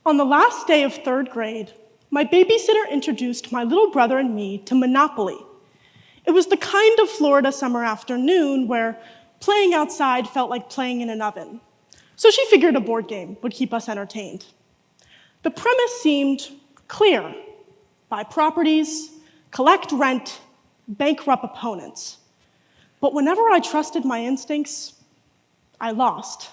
On the last day of 3rd grade, my babysitter introduced my little brother and me to Monopoly. It was the kind of Florida summer afternoon where playing outside felt like playing in an oven. So she figured a board game would keep us entertained. The premise seemed clear: buy properties, collect rent, bankrupt opponents. But whenever I trusted my instincts, I lost.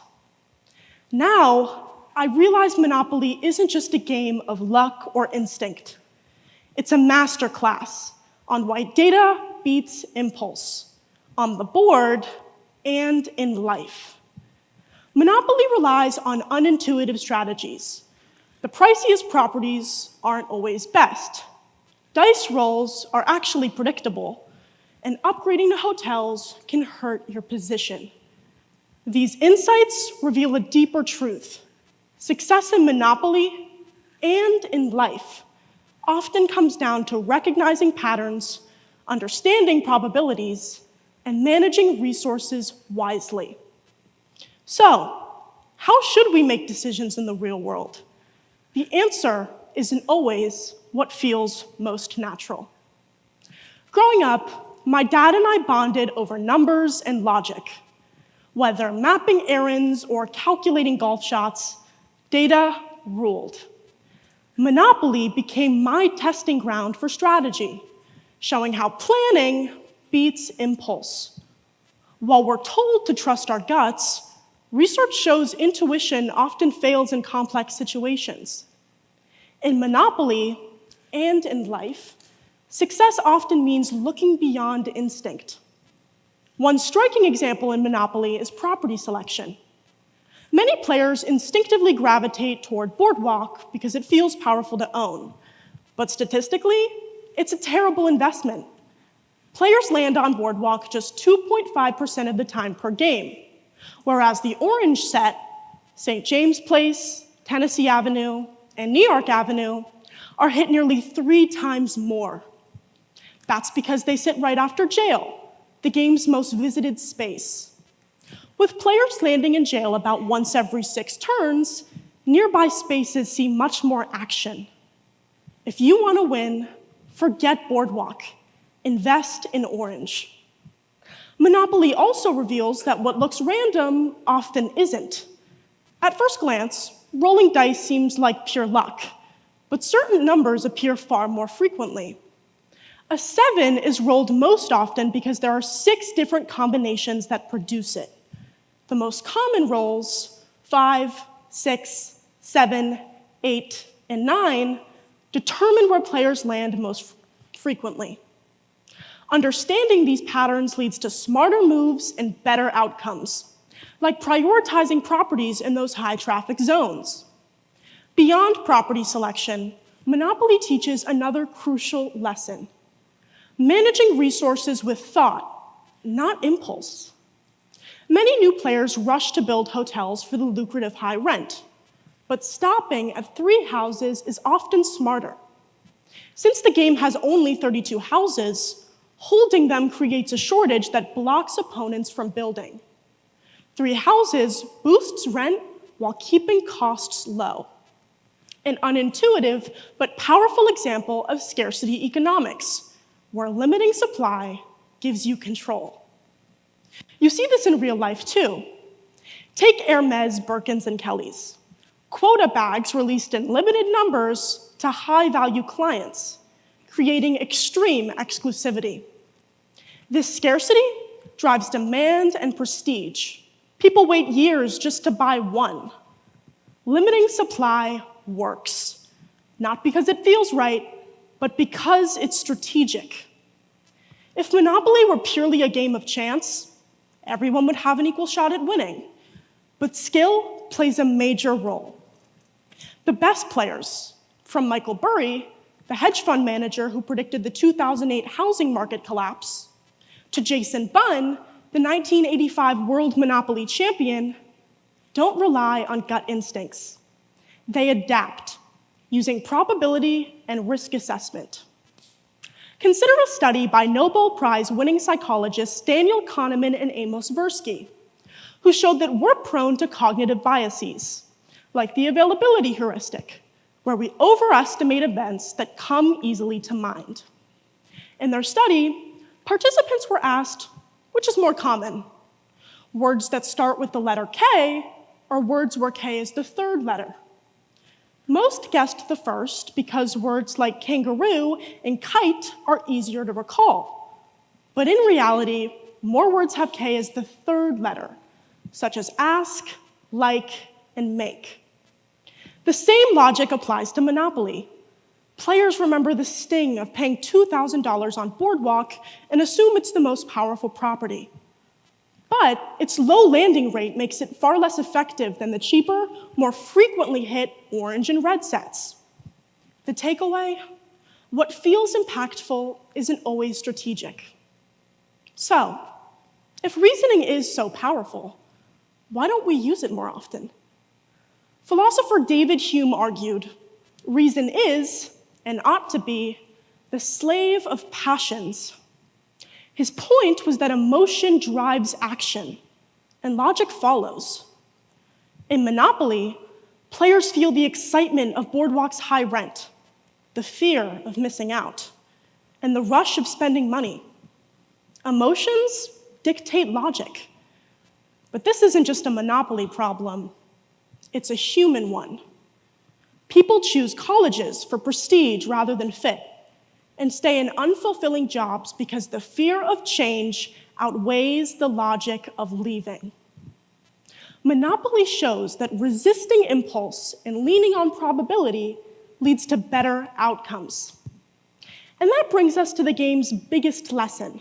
Now, I realize Monopoly isn't just a game of luck or instinct. It's a master class on why data beats impulse, on the board and in life. Monopoly relies on unintuitive strategies. The priciest properties aren't always best. Dice rolls are actually predictable, and upgrading to hotels can hurt your position. These insights reveal a deeper truth. Success in Monopoly and in life often comes down to recognizing patterns, understanding probabilities, and managing resources wisely. So, how should we make decisions in the real world? The answer isn't always what feels most natural. Growing up, my dad and I bonded over numbers and logic. Whether mapping errands or calculating golf shots, data ruled. Monopoly became my testing ground for strategy, showing how planning beats impulse. While we're told to trust our guts, research shows intuition often fails in complex situations. In Monopoly and in life, success often means looking beyond instinct. One striking example in Monopoly is property selection. Many players instinctively gravitate toward Boardwalk because it feels powerful to own. But statistically, it's a terrible investment. Players land on Boardwalk just 2.5% of the time per game, whereas the orange set, St. James Place, Tennessee Avenue, and New York Avenue, are hit nearly 3 times more. That's because they sit right after jail, the game's most visited space. With players landing in jail about once every 6 turns, nearby spaces see much more action. If you want to win, forget Boardwalk. Invest in orange. Monopoly also reveals that what looks random often isn't. At first glance, rolling dice seems like pure luck, but certain numbers appear far more frequently. A 7 is rolled most often because there are 6 different combinations that produce it. The most common rolls, 5, 6, 7, 8, and 9, determine where players land most frequently. Understanding these patterns leads to smarter moves and better outcomes, like prioritizing properties in those high-traffic zones. Beyond property selection, Monopoly teaches another crucial lesson: managing resources with thought, not impulse. Many new players rush to build hotels for the lucrative high rent, but stopping at 3 houses is often smarter. Since the game has only 32 houses, holding them creates a shortage that blocks opponents from building. 3 houses boosts rent while keeping costs low. An unintuitive but powerful example of scarcity economics, where limiting supply gives you control. You see this in real life too. Take Hermes, Birkins, and Kellys. Quota bags released in limited numbers to high-value clients, creating extreme exclusivity. This scarcity drives demand and prestige. People wait years just to buy one. Limiting supply works, not because it feels right, but because it's strategic. If Monopoly were purely a game of chance, everyone would have an equal shot at winning. But skill plays a major role. The best players, from Michael Burry, the hedge fund manager who predicted the 2008 housing market collapse, to Jason Bunn, the 1985 World Monopoly champion, don't rely on gut instincts. They adapt, using probability and risk assessment. Consider a study by Nobel Prize-winning psychologists Daniel Kahneman and Amos Tversky, who showed that we're prone to cognitive biases, like the availability heuristic, where we overestimate events that come easily to mind. In their study, participants were asked, which is more common, words that start with the letter K or words where K is the third letter? Most guessed the first because words like kangaroo and kite are easier to recall. But in reality, more words have K as the third letter, such as ask, like, and make. The same logic applies to Monopoly. Players remember the sting of paying $2,000 on Boardwalk and assume it's the most powerful property. But its low landing rate makes it far less effective than the cheaper, more frequently hit orange and red sets. The takeaway? What feels impactful isn't always strategic. So, if reasoning is so powerful, why don't we use it more often? Philosopher David Hume argued, reason is, and ought to be, the slave of passions. His point was that emotion drives action, and logic follows. In Monopoly, players feel the excitement of Boardwalk's high rent, the fear of missing out, and the rush of spending money. Emotions dictate logic. But this isn't just a Monopoly problem. It's a human one. People choose colleges for prestige rather than fit, and stay in unfulfilling jobs because the fear of change outweighs the logic of leaving. Monopoly shows that resisting impulse and leaning on probability leads to better outcomes. And that brings us to the game's biggest lesson.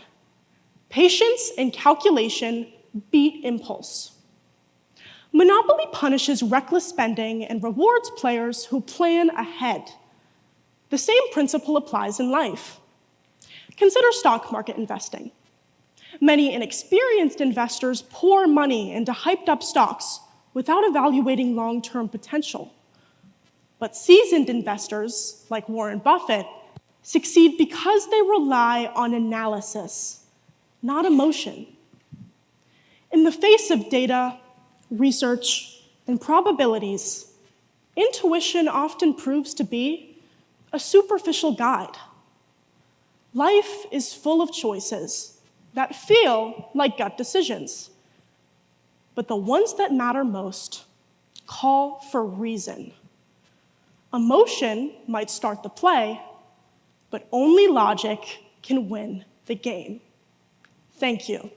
Patience and calculation beat impulse. Monopoly punishes reckless spending and rewards players who plan ahead. The same principle applies in life. Consider stock market investing. Many inexperienced investors pour money into hyped-up stocks without evaluating long-term potential. But seasoned investors, like Warren Buffett, succeed because they rely on analysis, not emotion. In the face of data, research, and probabilities, intuition often proves to be a superficial guide. Life is full of choices that feel like gut decisions, but the ones that matter most call for reason. Emotion might start the play, but only logic can win the game. Thank you.